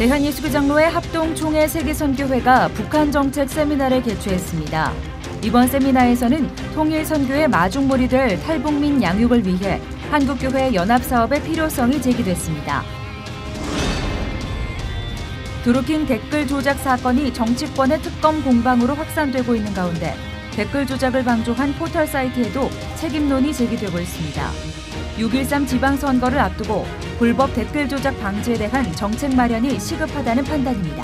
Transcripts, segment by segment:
대한예수교장로회 합동총회 세계선교회가 북한 정책 세미나를 개최했습니다. 이번 세미나에서는 통일 선교의 마중물이 될 탈북민 양육을 위해 한국교회 연합사업의 필요성이 제기됐습니다. 드루킹 댓글 조작 사건이 정치권의 특검 공방으로 확산되고 있는 가운데 댓글 조작을 방조한 포털 사이트에도 책임론이 제기되고 있습니다. 6.13 지방선거를 앞두고 불법 댓글 조작 방지에 대한 정책 마련이 시급하다는 판단입니다.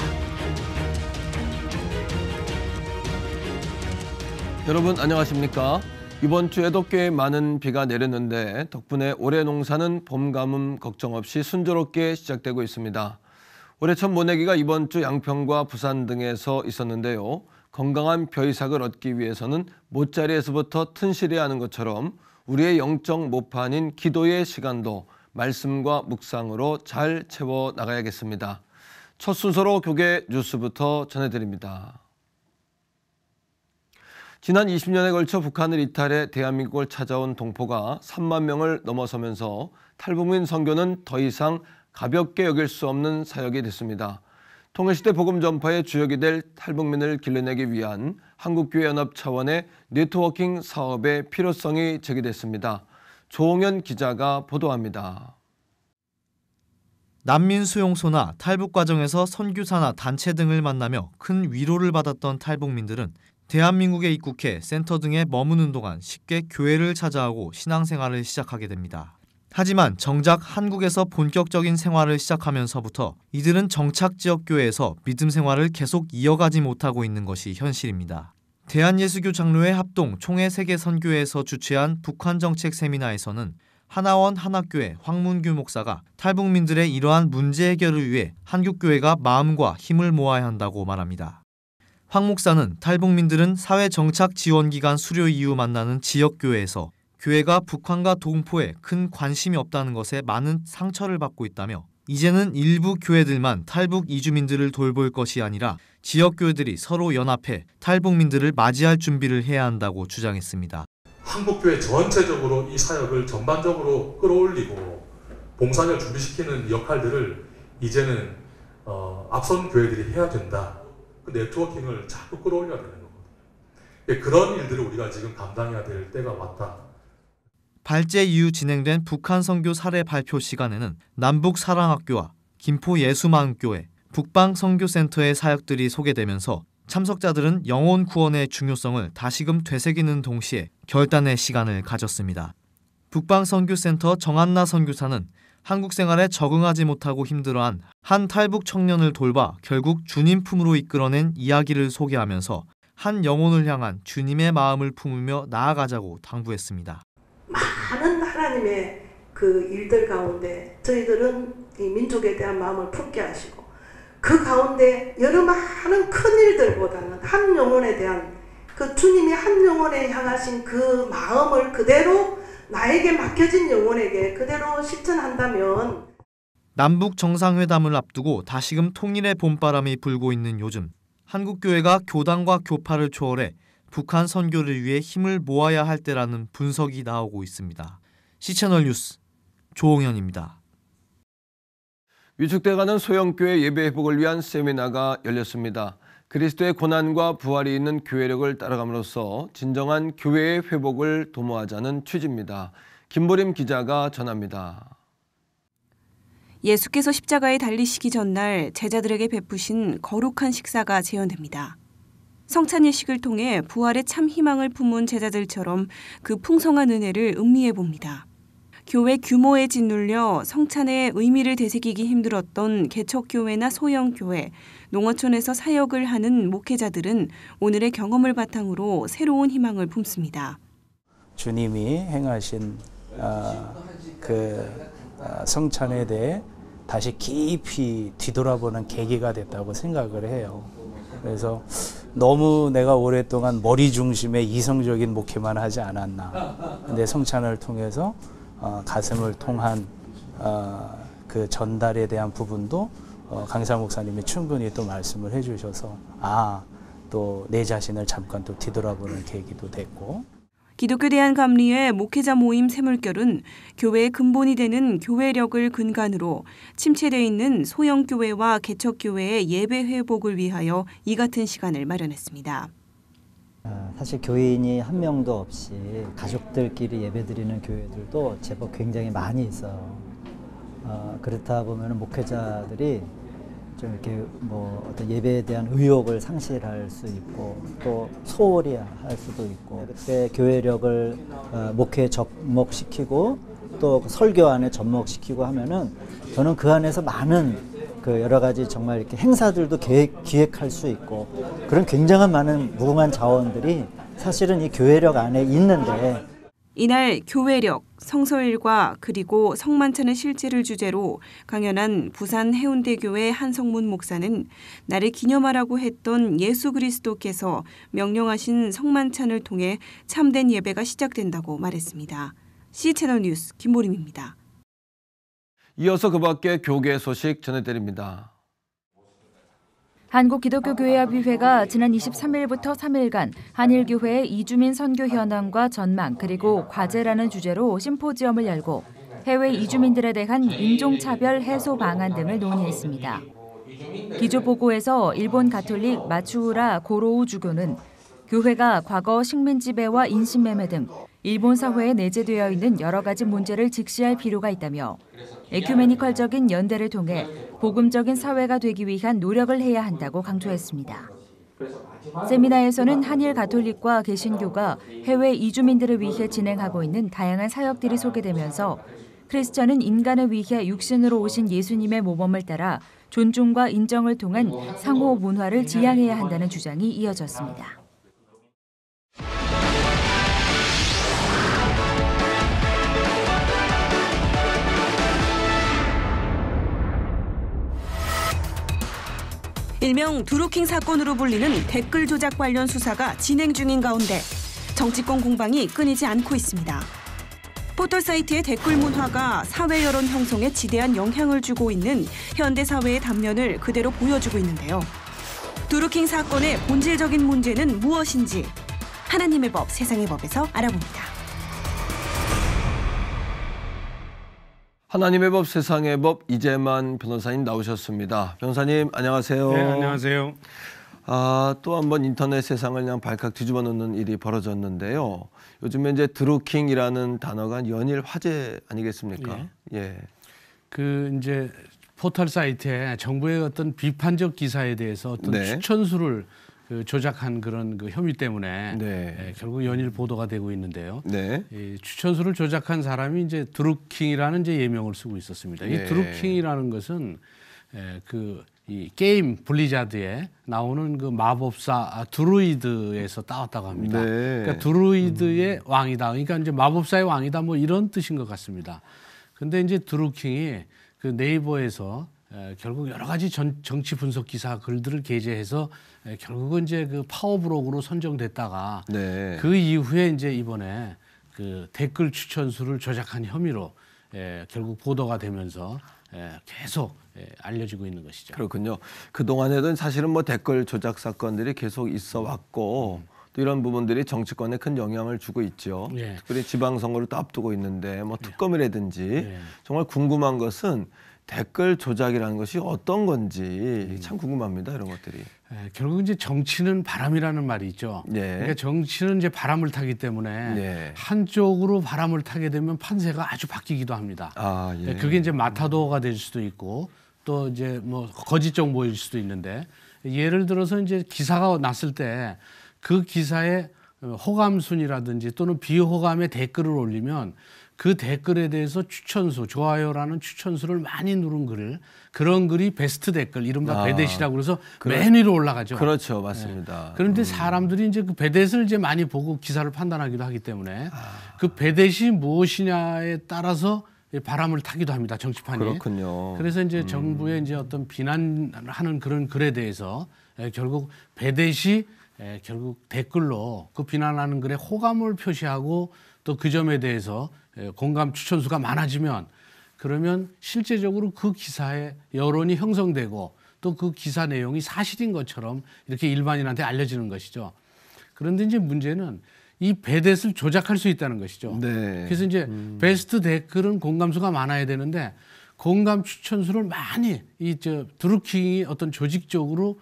여러분 안녕하십니까? 이번 주에도 꽤 많은 비가 내렸는데 덕분에 올해 농사는 봄 가뭄 걱정 없이 순조롭게 시작되고 있습니다. 올해 첫 모내기가 이번 주 양평과 부산 등에서 있었는데요. 건강한 벼이삭을 얻기 위해서는 못자리에서부터 튼실해야 하는 것처럼 우리의 영적 모판인 기도의 시간도 말씀과 묵상으로 잘 채워 나가야겠습니다. 첫 순서로 교계 뉴스부터 전해드립니다. 지난 20년에 걸쳐 북한을 이탈해 대한민국을 찾아온 동포가 3만 명을 넘어서면서 탈북민 선교는 더 이상 가볍게 여길 수 없는 사역이 됐습니다. 통일시대 복음 전파의 주역이 될 탈북민을 길러내기 위한 한국교회연합 차원의 네트워킹 사업의 필요성이 제기됐습니다. 조홍현 기자가 보도합니다. 난민 수용소나 탈북 과정에서 선교사나 단체 등을 만나며 큰 위로를 받았던 탈북민들은 대한민국에 입국해 센터 등에 머무는 동안 쉽게 교회를 찾아오고 신앙생활을 시작하게 됩니다. 하지만 정작 한국에서 본격적인 생활을 시작하면서부터 이들은 정착 지역 교회에서 믿음 생활을 계속 이어가지 못하고 있는 것이 현실입니다. 대한예수교장로회 합동 총회 세계선교회에서 주최한 북한 정책 세미나에서는 하나원 한학교회 황문규 목사가 탈북민들의 이러한 문제 해결을 위해 한국교회가 마음과 힘을 모아야 한다고 말합니다. 황 목사는 탈북민들은 사회 정착 지원기관 수료 이후 만나는 지역교회에서 교회가 북한과 동포에 큰 관심이 없다는 것에 많은 상처를 받고 있다며 이제는 일부 교회들만 탈북 이주민들을 돌볼 것이 아니라 지역교회들이 서로 연합해 탈북민들을 맞이할 준비를 해야 한다고 주장했습니다. 한국교회 전체적으로 이 사역을 전반적으로 끌어올리고 봉사를 준비시키는 역할들을 이제는 앞선 교회들이 해야 된다. 그 네트워킹을 자꾸 끌어올려야 되는 거거든요. 그런 일들을 우리가 지금 감당해야 될 때가 왔다. 발제 이후 진행된 북한 선교 사례 발표 시간에는 남북 사랑학교와 김포 예수마음교회, 북방 선교센터의 사역들이 소개되면서 참석자들은 영혼 구원의 중요성을 다시금 되새기는 동시에 결단의 시간을 가졌습니다. 북방 선교센터 정한나 선교사는 한국 생활에 적응하지 못하고 힘들어한 한 탈북 청년을 돌봐 결국 주님 품으로 이끌어낸 이야기를 소개하면서 한 영혼을 향한 주님의 마음을 품으며 나아가자고 당부했습니다. 많은 하나님의 그 일들 가운데 저희들은 이 민족에 대한 마음을 품게 하시고 그 가운데 여러 많은 큰 일들보다는 한 영혼에 대한 그 주님이 한 영혼에 향하신 그 마음을 그대로 나에게 맡겨진 영혼에게 그대로 실천한다면 남북 정상회담을 앞두고 다시금 통일의 봄바람이 불고 있는 요즘 한국교회가 교단과 교파를 초월해 북한 선교를 위해 힘을 모아야 할 때라는 분석이 나오고 있습니다. C채널 뉴스 조홍현입니다. 위축돼가는 소형교회 예배 회복을 위한 세미나가 열렸습니다. 그리스도의 고난과 부활이 있는 교회력을 따라감으로써 진정한 교회의 회복을 도모하자는 취지입니다. 김보림 기자가 전합니다. 예수께서 십자가에 달리시기 전날 제자들에게 베푸신 거룩한 식사가 재현됩니다. 성찬 예식을 통해 부활의 참 희망을 품은 제자들처럼 그 풍성한 은혜를 음미해 봅니다. 교회 규모에 짓눌려 성찬의 의미를 되새기기 힘들었던 개척교회나 소형교회, 농어촌에서 사역을 하는 목회자들은 오늘의 경험을 바탕으로 새로운 희망을 품습니다. 주님이 행하신 성찬에 대해 다시 깊이 뒤돌아보는 계기가 됐다고 생각을 해요. 그래서 너무 내가 오랫동안 머리 중심의 이성적인 목회만 하지 않았나. 근데 성찬을 통해서 가슴을 통한 그 전달에 대한 부분도 강사 목사님이 충분히 또 말씀을 해주셔서 또 내 자신을 잠깐 또 뒤돌아보는 계기도 됐고. 기독교 대한감리회 목회자 모임 새물결은 교회의 근본이 되는 교회력을 근간으로 침체되어 있는 소형교회와 개척교회의 예배 회복을 위하여 이 같은 시간을 마련했습니다. 사실 교인이 한 명도 없이 가족들끼리 예배드리는 교회들도 제법 굉장히 많이 있어요. 그렇다 보면 목회자들이 좀 이렇게 뭐 어떤 예배에 대한 의욕을 상실할 수 있고 또 소홀히 할 수도 있고, 그때 교회력을 목회에 접목시키고 또 설교 안에 접목시키고 하면은 저는 그 안에서 많은 그 여러 가지 정말 이렇게 행사들도 기획할 수 있고, 그런 굉장한 많은 무궁한 자원들이 사실은 이 교회력 안에 있는데, 이날 교회력, 성서일과 그리고 성만찬의 실제를 주제로 강연한 부산 해운대교회 한성문 목사는 나를 기념하라고 했던 예수 그리스도께서 명령하신 성만찬을 통해 참된 예배가 시작된다고 말했습니다. C채널 뉴스 김보림입니다. 이어서 그 밖에 교계 소식 전해드립니다. 한국기독교교회협의회가 지난 23일부터 3일간 한일교회의 이주민 선교 현황과 전망 그리고 과제라는 주제로 심포지엄을 열고 해외 이주민들에 대한 인종차별 해소 방안 등을 논의했습니다. 기조보고에서 일본 가톨릭 마츠우라 고로우 주교는 교회가 과거 식민지배와 인신매매 등 일본 사회에 내재되어 있는 여러 가지 문제를 직시할 필요가 있다며 에큐메니컬적인 연대를 통해 복음적인 사회가 되기 위한 노력을 해야 한다고 강조했습니다. 세미나에서는 한일 가톨릭과 개신교가 해외 이주민들을 위해 진행하고 있는 다양한 사역들이 소개되면서 크리스천은 인간을 위해 육신으로 오신 예수님의 모범을 따라 존중과 인정을 통한 상호 문화를 지향해야 한다는 주장이 이어졌습니다. 일명 드루킹 사건으로 불리는 댓글 조작 관련 수사가 진행 중인 가운데 정치권 공방이 끊이지 않고 있습니다. 포털 사이트의 댓글 문화가 사회 여론 형성에 지대한 영향을 주고 있는 현대 사회의 단면을 그대로 보여주고 있는데요. 드루킹 사건의 본질적인 문제는 무엇인지 하나님의 법, 세상의 법에서 알아봅니다. 하나님의 법, 세상의 법, 이재만 변호사님 나오셨습니다. 변호사님 안녕하세요. 네, 안녕하세요. 또 한 번 인터넷 세상을 그냥 발칵 뒤집어 놓는 일이 벌어졌는데요. 요즘에 이제 드루킹이라는 단어가 연일 화제 아니겠습니까? 예. 그 이제 포털 사이트에 정부의 어떤 비판적 기사에 대해서 어떤 추천수를 조작한 그런 그 혐의 때문에 결국 연일 보도가 되고 있는데요. 이 추천수를 조작한 사람이 이제 드루킹이라는 이제 예명을 쓰고 있었습니다. 이 드루킹이라는 것은 이 게임 블리자드에 나오는 그 마법사 드루이드에서 따왔다고 합니다. 그러니까 드루이드의 왕이다. 그러니까 이제 마법사의 왕이다. 뭐 이런 뜻인 것 같습니다. 근데 이제 드루킹이 그 네이버에서 결국 여러 가지 정치 분석 기사 글들을 게재해서 결국은 이제 그 파워브로그로 선정됐다가 그 이후에 이제 이번에 그 댓글 추천수를 조작한 혐의로 결국 보도가 되면서 계속 알려지고 있는 것이죠. 그렇군요. 그동안에도 사실은 뭐 댓글 조작 사건들이 계속 있어 왔고 또 이런 부분들이 정치권에 큰 영향을 주고 있죠. 특별히 지방선거를 또 앞두고 있는데 뭐 특검이라든지 정말 궁금한 것은 댓글 조작이라는 것이 어떤 건지 참 궁금합니다. 이런 것들이. 결국 이제 정치는 바람이라는 말이 있죠. 그러니까 정치는 이제 바람을 타기 때문에 한쪽으로 바람을 타게 되면 판세가 아주 바뀌기도 합니다. 그게 이제 마타도어가 될 수도 있고 또 이제 뭐 거짓 정보일 수도 있는데, 예를 들어서 이제 기사가 났을 때 그 기사에 호감순이라든지 또는 비호감의 댓글을 올리면 그 댓글에 대해서 추천수, 좋아요라는 추천수를 많이 누른 그런 글이 베스트 댓글, 이른바 베댓이라고 그래서 맨 위로 올라가죠. 그렇죠. 맞습니다. 그런데 사람들이 이제 그 베댓을 이제 많이 보고 기사를 판단하기도 하기 때문에 그 베댓이 무엇이냐에 따라서 바람을 타기도 합니다. 정치판이. 그렇군요. 그래서 이제 정부의 이제 어떤 비난하는 그런 글에 대해서 결국 베댓이 결국 댓글로 그 비난하는 글에 호감을 표시하고 또 그 점에 대해서 공감 추천수가 많아지면 그러면 실제적으로 그 기사에 여론이 형성되고 또 그 기사 내용이 사실인 것처럼 이렇게 일반인한테 알려지는 것이죠. 그런데 이제 문제는 이 배댓을 조작할 수 있다는 것이죠. 네. 그래서 이제 베스트 댓글은 공감수가 많아야 되는데 공감 추천수를 많이 드루킹이 어떤 조직적으로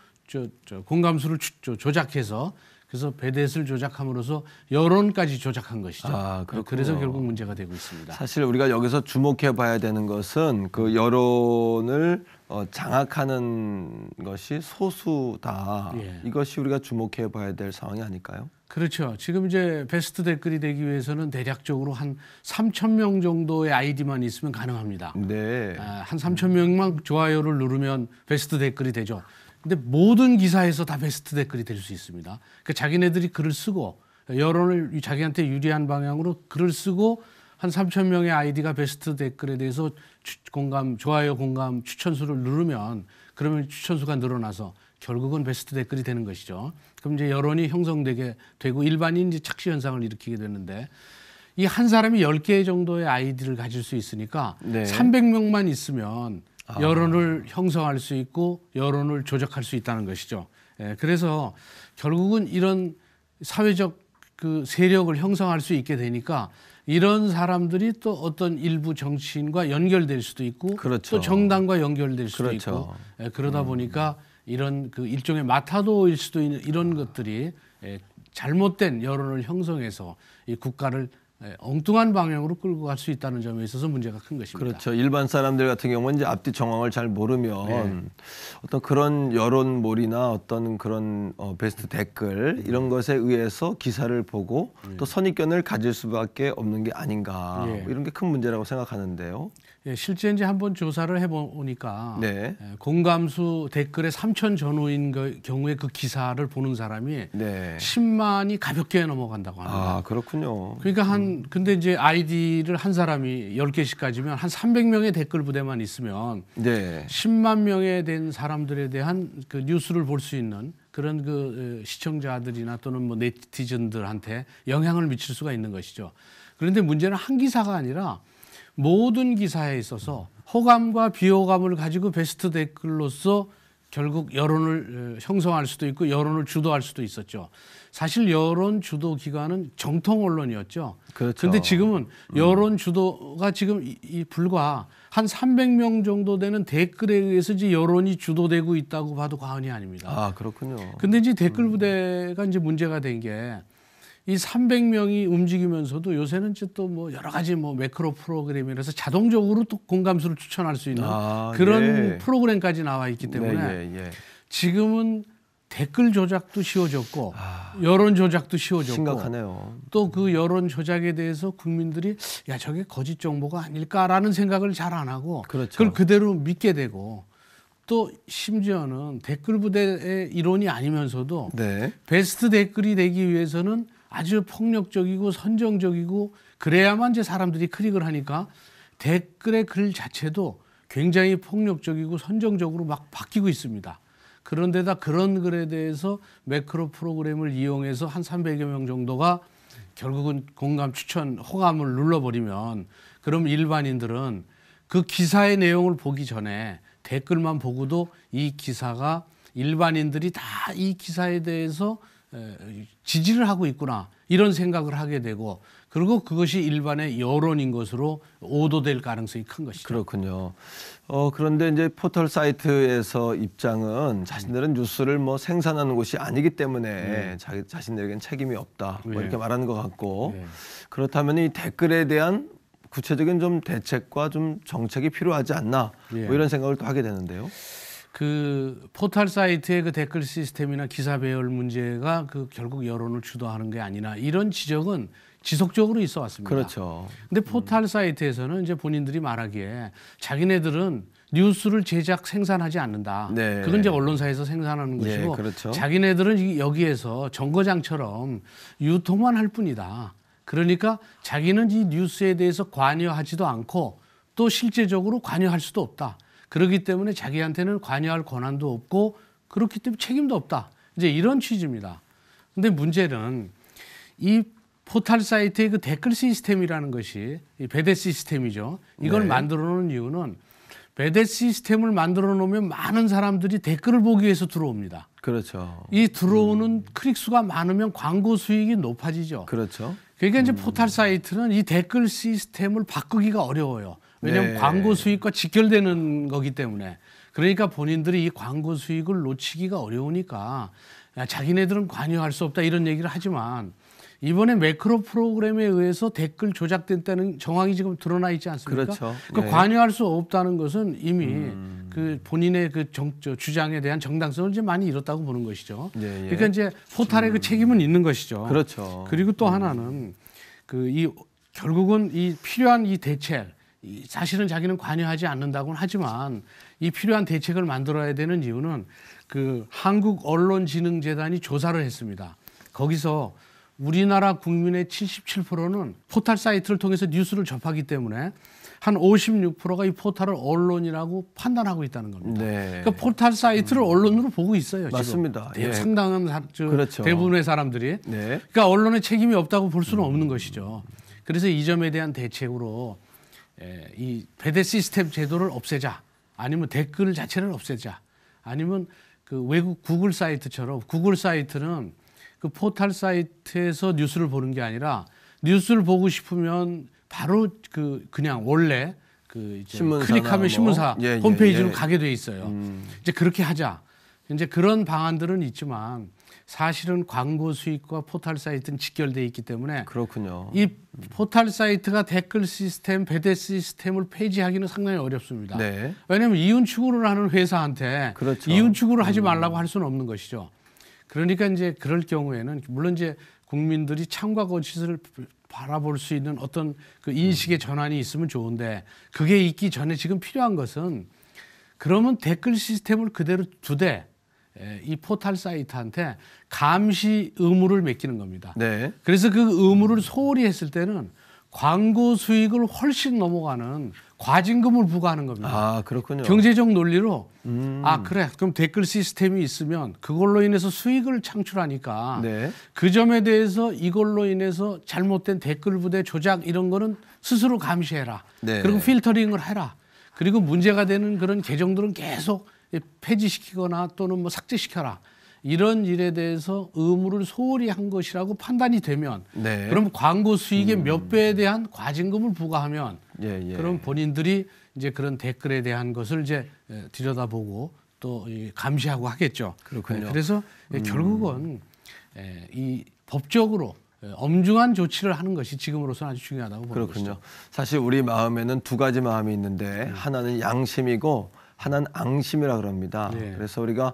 공감수를 조작해서 그래서 배댓을 조작함으로써 여론까지 조작한 것이죠. 그래서 결국 문제가 되고 있습니다. 사실 우리가 여기서 주목해 봐야 되는 것은 그 여론을 장악하는 것이 소수다. 예. 이것이 우리가 주목해 봐야 될 상황이 아닐까요? 그렇죠. 지금 이제 베스트 댓글이 되기 위해서는 대략적으로 한 3,000명 정도의 아이디만 있으면 가능합니다. 네. 한 3,000명만 좋아요를 누르면 베스트 댓글이 되죠. 근데 모든 기사에서 다 베스트 댓글이 될 수 있습니다. 그러니까 자기네들이 글을 쓰고 여론을 자기한테 유리한 방향으로 글을 쓰고 한 3,000명의 아이디가 베스트 댓글에 대해서 좋아요, 공감, 추천수를 누르면 그러면 추천수가 늘어나서 결국은 베스트 댓글이 되는 것이죠. 그럼 이제 여론이 형성되게 되고 일반인이 착시 현상을 일으키게 되는데 이 한 사람이 10개 정도의 아이디를 가질 수 있으니까 네. 300명만 있으면 여론을 형성할 수 있고 여론을 조작할 수 있다는 것이죠. 그래서 결국은 이런 사회적 그 세력을 형성할 수 있게 되니까 이런 사람들이 또 어떤 일부 정치인과 연결될 수도 있고 그렇죠. 또 정당과 연결될 수도 그렇죠. 있고 그러다 보니까 이런 그 일종의 마타도일 수도 있는 이런 것들이 잘못된 여론을 형성해서 이 국가를 엉뚱한 방향으로 끌고 갈 수 있다는 점에 있어서 문제가 큰 것입니다. 그렇죠. 일반 사람들 같은 경우는 이제 앞뒤 정황을 잘 모르면 어떤 그런 여론몰이나 어떤 그런 베스트 댓글 이런 것에 의해서 기사를 보고 또 선입견을 가질 수밖에 없는 게 아닌가 뭐 이런 게 큰 문제라고 생각하는데요. 실제 이제 한번 조사를 해보니까 공감수 댓글에 3,000 전후인 경우에 그 기사를 보는 사람이 10만이 가볍게 넘어간다고 합니다. 그렇군요. 그러니까 근데 이제 아이디를 한 사람이 10개씩 가지면 한 300명의 댓글 부대만 있으면 10만 명에 된 사람들에 대한 그 뉴스를 볼 수 있는 그런 그 시청자들이나 또는 뭐 네티즌들한테 영향을 미칠 수가 있는 것이죠. 그런데 문제는 한 기사가 아니라 모든 기사에 있어서 호감과 비호감을 가지고 베스트 댓글로서 결국 여론을 형성할 수도 있고 여론을 주도할 수도 있었죠. 사실 여론 주도 기관은 정통 언론이었죠. 그런데 지금은 여론 주도가 지금 불과 한 300명 정도 되는 댓글에 의해서 이제 여론이 주도되고 있다고 봐도 과언이 아닙니다. 그렇군요. 근데 이제 댓글 부대가 이제 문제가 된 게 이 300명이 움직이면서도 요새는 이제 또 뭐 여러 가지 뭐 매크로 프로그램이라서 자동적으로 또 공감수를 추천할 수 있는 그런 프로그램까지 나와 있기 때문에 지금은 댓글 조작도 쉬워졌고 여론 조작도 쉬워졌고 심각하네요. 또 그 여론 조작에 대해서 국민들이 야 저게 거짓 정보가 아닐까라는 생각을 잘 안 하고 그걸 그대로 믿게 되고 또 심지어는 댓글 부대의 일원이 아니면서도 베스트 댓글이 되기 위해서는 아주 폭력적이고 선정적이고 그래야만 이제 사람들이 클릭을 하니까 댓글의 글 자체도 굉장히 폭력적이고 선정적으로 막 바뀌고 있습니다. 그런데다 그런 글에 대해서 매크로 프로그램을 이용해서 한 300여 명 정도가 결국은 공감, 추천, 호감을 눌러버리면 그럼 일반인들은 그 기사의 내용을 보기 전에 댓글만 보고도 이 기사가 일반인들이 다 이 기사에 대해서 지지를 하고 있구나 이런 생각을 하게 되고 그리고 그것이 일반의 여론인 것으로 오도될 가능성이 큰 것이죠. 그렇군요. 그런데 이제 포털 사이트에서 입장은 자신들은 뉴스를 뭐 생산하는 곳이 아니기 때문에 자신들에겐 책임이 없다 뭐 이렇게 말하는 것 같고 그렇다면 이 댓글에 대한 구체적인 좀 대책과 좀 정책이 필요하지 않나 뭐 이런 생각을 또 하게 되는데요. 그 포털 사이트의 그 댓글 시스템이나 기사 배열 문제가 그 결국 여론을 주도하는 게 아니나 이런 지적은 지속적으로 있어 왔습니다. 그렇죠. 근데 포털 사이트에서는 이제 본인들이 말하기에 자기네들은 뉴스를 제작 생산하지 않는다. 그건 이제 언론사에서 생산하는 것이고 자기네들은 여기에서 정거장처럼 유통만 할 뿐이다. 그러니까 자기는 이 뉴스에 대해서 관여하지도 않고 또 실제적으로 관여할 수도 없다. 그렇기 때문에 자기한테는 관여할 권한도 없고 그렇기 때문에 책임도 없다. 이제 이런 취지입니다. 근데 문제는 이 포털 사이트의 그 댓글 시스템이라는 것이 이 배댓 시스템이죠. 이걸 만들어 놓은 이유는 배댓 시스템을 만들어 놓으면 많은 사람들이 댓글을 보기 위해서 들어옵니다. 그렇죠. 이 들어오는 클릭 수가 많으면 광고 수익이 높아지죠. 그렇죠. 그러니까 이제 포털 사이트는 이 댓글 시스템을 바꾸기가 어려워요. 왜냐하면 네. 광고 수익과 직결되는 거기 때문에. 그러니까 본인들이 이 광고 수익을 놓치기가 어려우니까 자기네들은 관여할 수 없다 이런 얘기를 하지만 이번에 매크로 프로그램에 의해서 댓글 조작됐다는 정황이 지금 드러나 있지 않습니까? 그렇죠. 그러니까 네. 관여할 수 없다는 것은 이미 그 본인의 그 주장에 대한 정당성을 이제 많이 잃었다고 보는 것이죠. 예, 예. 그러니까 이제 포탈의 그 책임은 있는 것이죠. 그렇죠. 그리고 또 하나는 그 이 결국은 이 필요한 이 대책, 사실은 자기는 관여하지 않는다고는 하지만 이 필요한 대책을 만들어야 되는 이유는 그 한국언론진흥재단이 조사를 했습니다. 거기서 우리나라 국민의 77%는 포털 사이트를 통해서 뉴스를 접하기 때문에 한 56%가 이 포털을 언론이라고 판단하고 있다는 겁니다. 네. 그러니까 포털 사이트를 언론으로 보고 있어요. 맞습니다. 지금. 예. 상당한 그렇죠. 대부분의 사람들이. 네. 그러니까 언론의 책임이 없다고 볼 수는 없는 것이죠. 그래서 이 점에 대한 대책으로 이 배대 시스템 제도를 없애자, 아니면 댓글 자체를 없애자, 아니면 그 외국 구글 사이트처럼 구글 사이트는 그 포털 사이트에서 뉴스를 보는 게 아니라 뉴스를 보고 싶으면 바로 그냥 원래 그 이제 클릭하면 신문사 예, 홈페이지로 예. 가게 돼 있어요. 이제 그렇게 하자. 이제 그런 방안들은 있지만 사실은 광고 수익과 포털 사이트는 직결돼 있기 때문에 그렇군요. 이 포털 사이트가 댓글 시스템, 배대 시스템을 폐지하기는 상당히 어렵습니다. 네. 왜냐하면 이윤 추구를 하는 회사한테 그렇죠. 이윤 추구를 하지 말라고 할 수는 없는 것이죠. 그러니까 이제 그럴 경우에는 물론 이제 국민들이 참과 거짓을 바라볼 수 있는 어떤 그 인식의 전환이 있으면 좋은데 그게 있기 전에 지금 필요한 것은 그러면 댓글 시스템을 그대로 두되 이 포털 사이트한테 감시 의무를 맡기는 겁니다. 네. 그래서 그 의무를 소홀히 했을 때는 광고 수익을 훨씬 넘어가는 과징금을 부과하는 겁니다. 아, 그렇군요. 경제적 논리로 아 그래 그럼 댓글 시스템이 있으면 그걸로 인해서 수익을 창출하니까 네. 그 점에 대해서 이걸로 인해서 잘못된 댓글 부대 조작 이런 거는 스스로 감시해라. 네. 그리고 필터링을 해라. 그리고 문제가 되는 그런 계정들은 계속 폐지시키거나 또는 뭐 삭제시켜라. 이런 일에 대해서 의무를 소홀히 한 것이라고 판단이 되면 네. 그럼 광고 수익의 몇 배에 대한 과징금을 부과하면 예, 예. 그럼 본인들이 이제 그런 댓글에 대한 것을 이제 들여다보고 또 감시하고 하겠죠. 그렇군요. 그래서 결국은 이 법적으로 엄중한 조치를 하는 것이 지금으로서는 아주 중요하다고 보는 그렇군요. 것이죠. 사실 우리 마음에는 두 가지 마음이 있는데 하나는 양심이고 하나는 앙심이라 그럽니다. 네. 그래서 우리가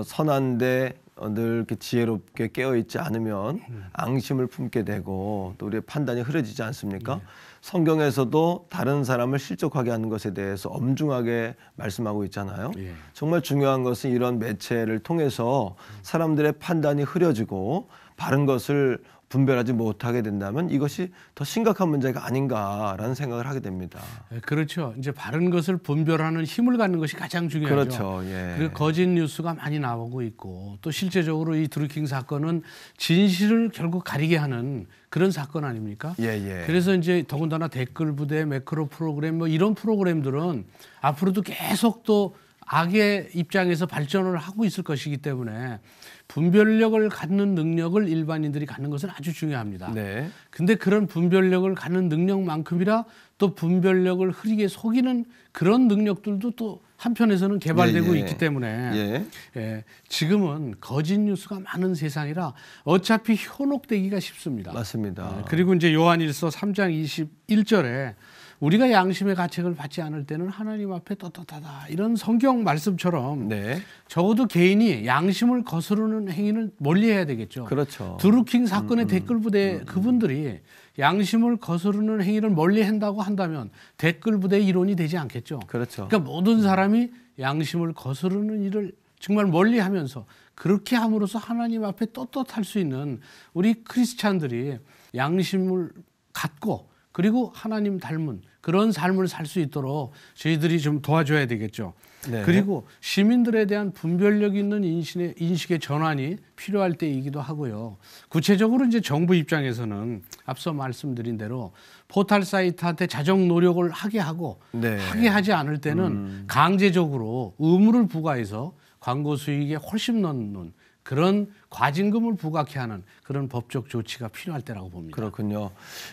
선한데 늘 이렇게 지혜롭게 깨어 있지 않으면 앙심을 품게 되고 또 우리의 판단이 흐려지지 않습니까? 성경에서도 다른 사람을 실족하게 하는 것에 대해서 엄중하게 말씀하고 있잖아요. 예. 정말 중요한 것은 이런 매체를 통해서 사람들의 판단이 흐려지고 바른 것을 분별하지 못하게 된다면 이것이 더 심각한 문제가 아닌가라는 생각을 하게 됩니다. 그렇죠. 이제 바른 것을 분별하는 힘을 갖는 것이 가장 중요하죠. 그렇죠. 예. 그리고 거짓 뉴스가 많이 나오고 있고 또 실제적으로 이 드루킹 사건은 진실을 결국 가리게 하는 그런 사건 아닙니까? 예, 예. 그래서 이제 더군다나 댓글 부대, 매크로 프로그램 뭐 이런 프로그램들은 앞으로도 계속 또 악의 입장에서 발전을 하고 있을 것이기 때문에 분별력을 갖는 능력을 일반인들이 갖는 것은 아주 중요합니다. 네. 근데 그런 분별력을 갖는 능력만큼이라 또 분별력을 흐리게 속이는 그런 능력들도 또 한편에서는 개발되고 예, 예. 있기 때문에 예. 예, 지금은 거짓 뉴스가 많은 세상이라 어차피 현혹되기가 쉽습니다. 맞습니다. 그리고 이제 요한일서 3장 21절에 우리가 양심의 가책을 받지 않을 때는 하나님 앞에 떳떳하다. 이런 성경 말씀처럼 네. 적어도 개인이 양심을 거스르는 행위를 멀리해야 되겠죠. 그렇죠. 드루킹 사건의 댓글 부대 그분들이 양심을 거스르는 행위를 멀리한다고 한다면 댓글 부대의 이론이 되지 않겠죠. 그렇죠. 그러니까 모든 사람이 양심을 거스르는 일을 정말 멀리하면서 그렇게 함으로써 하나님 앞에 떳떳할 수 있는 우리 크리스찬들이 양심을 갖고 그리고 하나님 닮은 그런 삶을 살 수 있도록 저희들이 좀 도와줘야 되겠죠. 네. 그리고 시민들에 대한 분별력 있는 인식의 전환이 필요할 때이기도 하고요. 구체적으로 이제 정부 입장에서는 앞서 말씀드린 대로 포털 사이트한테 자정 노력을 하게 하고 네. 하게 하지 않을 때는 강제적으로 의무를 부과해서 광고 수익에 훨씬 넣는 그런 과징금을 부과케 하는 그런 법적 조치가 필요할 때라고 봅니다. 그렇군요.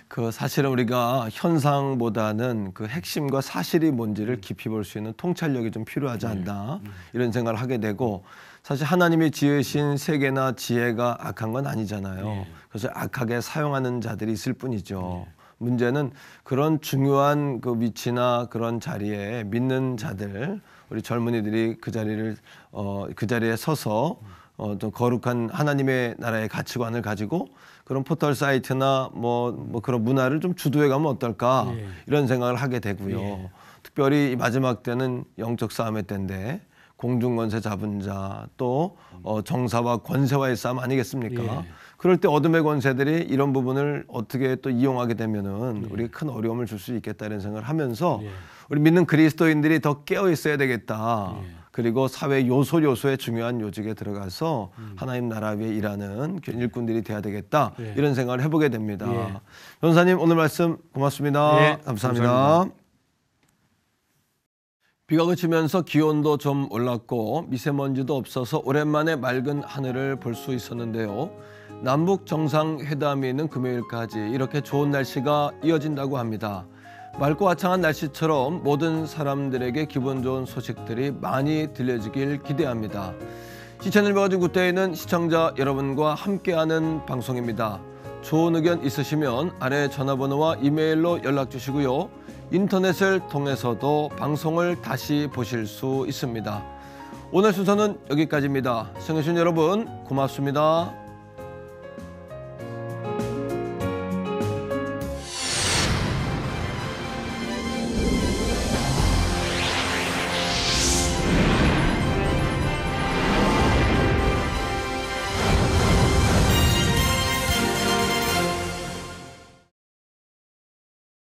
그 사실은 우리가 현상보다는 그 핵심과 사실이 뭔지를 깊이 볼 수 있는 통찰력이 좀 필요하지 않나 이런 생각을 하게 되고, 사실 하나님이 지으신 세계나 지혜가 악한 건 아니잖아요. 그래서 악하게 사용하는 자들이 있을 뿐이죠. 문제는 그런 중요한 그 위치나 그런 자리에 믿는 자들, 우리 젊은이들이 그 자리에 서서 좀 거룩한 하나님의 나라의 가치관을 가지고 그런 포털 사이트나 뭐 그런 문화를 좀 주도해 가면 어떨까 이런 생각을 하게 되고요. 특별히 이 마지막 때는 영적 싸움의 때인데 공중권세 잡은 자, 또 정사와 권세와의 싸움 아니겠습니까? 그럴 때 어둠의 권세들이 이런 부분을 어떻게 또 이용하게 되면은 우리가 큰 어려움을 줄 수 있겠다 이런 생각을 하면서 우리 믿는 그리스도인들이 더 깨어 있어야 되겠다. 그리고 사회 요소의 중요한 요직에 들어가서 하나님 나라 위에 일하는 일꾼들이 돼야 되겠다. 이런 생각을 해보게 됩니다. 변호사님 오늘 말씀 고맙습니다. 감사합니다. 비가 그치면서 기온도 좀 올랐고 미세먼지도 없어서 오랜만에 맑은 하늘을 볼 수 있었는데요. 남북 정상회담이 있는 금요일까지 이렇게 좋은 날씨가 이어진다고 합니다. 맑고 화창한 날씨처럼 모든 사람들에게 기분 좋은 소식들이 많이 들려지길 기대합니다. 시청률 매거진 굿데이는 시청자 여러분과 함께하는 방송입니다. 좋은 의견 있으시면 아래 전화번호와 이메일로 연락 주시고요. 인터넷을 통해서도 방송을 다시 보실 수 있습니다. 오늘 순서는 여기까지입니다. 시청해주신 여러분 고맙습니다.